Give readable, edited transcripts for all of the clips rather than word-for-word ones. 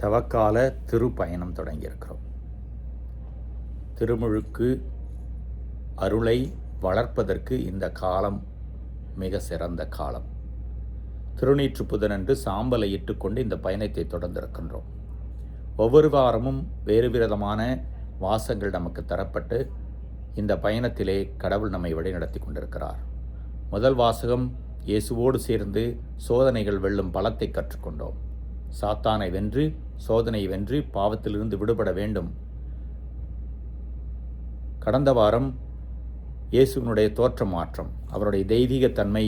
தவக்கால திருப்பயணம் தொடங்கியிருக்கிறோம். திருமுழுக்கு அருளை வளர்ப்பதற்கு இந்த காலம் மிக சிறந்த காலம். திருநீற்று புதனன்று சாம்பலை இட்டுக்கொண்டு இந்த பயணத்தை தொடர்ந்திருக்கின்றோம். ஒவ்வொரு வாரமும் வேறு விதமான வாசங்கள் நமக்கு தரப்பட்டு இந்த பயணத்திலே கடவுள் நம்மை வழிநடத்தி கொண்டிருக்கிறார். முதல் வாசகம், இயேசுவோடு சேர்ந்து சோதனைகள் வெல்லும் பலத்தை கற்றுக்கொண்டோம். சாத்தானை வென்று, சோதனை வென்று பாவத்திலிருந்து விடுபட வேண்டும். கடந்த வாரம் இயேசுவினுடைய தோற்ற மாற்றம், அவருடைய தெய்வீக தன்மை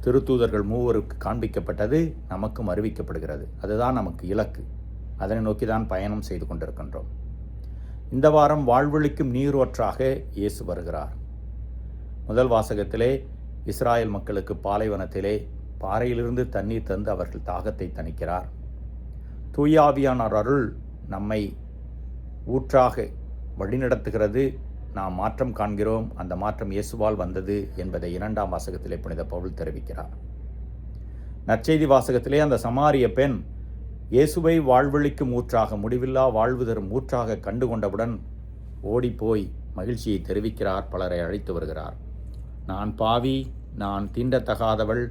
திருத்தூதர்கள் மூவருக்கு காண்பிக்கப்பட்டது, நமக்கும் அறிவிக்கப்படுகிறது. அதுதான் நமக்கு இலக்கு. அதனை நோக்கி தான் பயணம் செய்து கொண்டிருக்கின்றோம். இந்த வாரம் வாழ்வழிக்கும் நீரோற்றாக இயேசு வருகிறார். முதல் வாசகத்திலே இஸ்ராயல் மக்களுக்கு பாலைவனத்திலே பாறையிலிருந்து தண்ணீர் தந்து அவர்கள் தாகத்தை தணிக்கிறார். தூயாவியானவர் அருள் நம்மை ஊற்றாக வழிநடத்துகிறது. நாம் மாற்றம் காண்கிறோம். அந்த மாற்றம் இயேசுவால் வந்தது என்பதை 2ஆம் வாசகத்திலே புனித பவுல் தெரிவிக்கிறார். நற்செய்தி வாசகத்திலே அந்த சமாரிய பெண் இயேசுவை வாழ்வழிக்கும் ஊற்றாக, முடிவில்லா வாழ்வு தரும் ஊற்றாக கண்டுகொண்டவுடன் ஓடிப்போய் மகிழ்ச்சியை தெரிவிக்கிறார். பலரை அழைத்து வருகிறார். நான் பாவி, நான் தீண்டத்தகாதவள்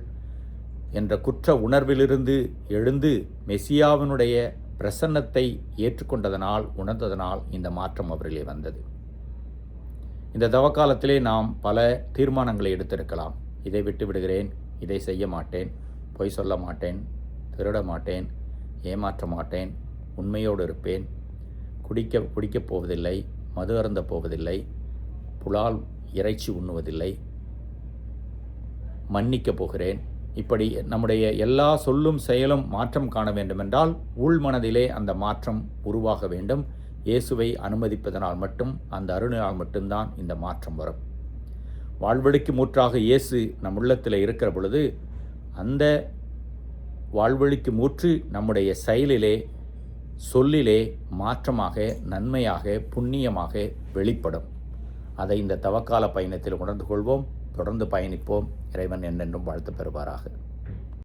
என்ற குற்ற உணர்விலிருந்து எழுந்து மெசியாவினுடைய பிரசன்னத்தை ஏற்றுக்கொண்டதனால், உணர்ந்ததனால் இந்த மாற்றம் அவர்களே வந்தது. இந்த தவக்காலத்திலே நாம் பல தீர்மானங்களை எடுத்திருக்கலாம். இதை விட்டு விடுகிறேன், இதை செய்ய மாட்டேன், பொய் சொல்ல மாட்டேன், திருட மாட்டேன், ஏமாற்ற மாட்டேன், உண்மையோடு இருப்பேன், குடிக்கப் போவதில்லை, மது அருந்த போவதில்லை, புலால் இறைச்சி உண்ணுவதில்லை, மன்னிக்கப் போகிறேன். இப்படி நம்முடைய எல்லா சொல்லும் செயலும் மாற்றம் காண வேண்டுமென்றால் உள்மனதிலே அந்த மாற்றம் உருவாக வேண்டும். இயேசுவை அனுமதிப்பதனால் மட்டும், அந்த அருளினால் மட்டும்தான் இந்த மாற்றம் வரும். வாழ்வழிக்கு மூற்றாக இயேசு நம் உள்ளத்தில் இருக்கிற பொழுது அந்த வாழ்வழிக்கு மூற்று நம்முடைய செயலிலே, சொல்லிலே மாற்றமாக, நன்மையாக, புண்ணியமாக வெளிப்படும். அதை இந்த தவக்கால பயணத்தில் உணர்ந்து கொள்வோம். தொடர்ந்து பயணிப்போம். இறைவன் என்றென்றும் வாழ்த்து பெறுவாராக.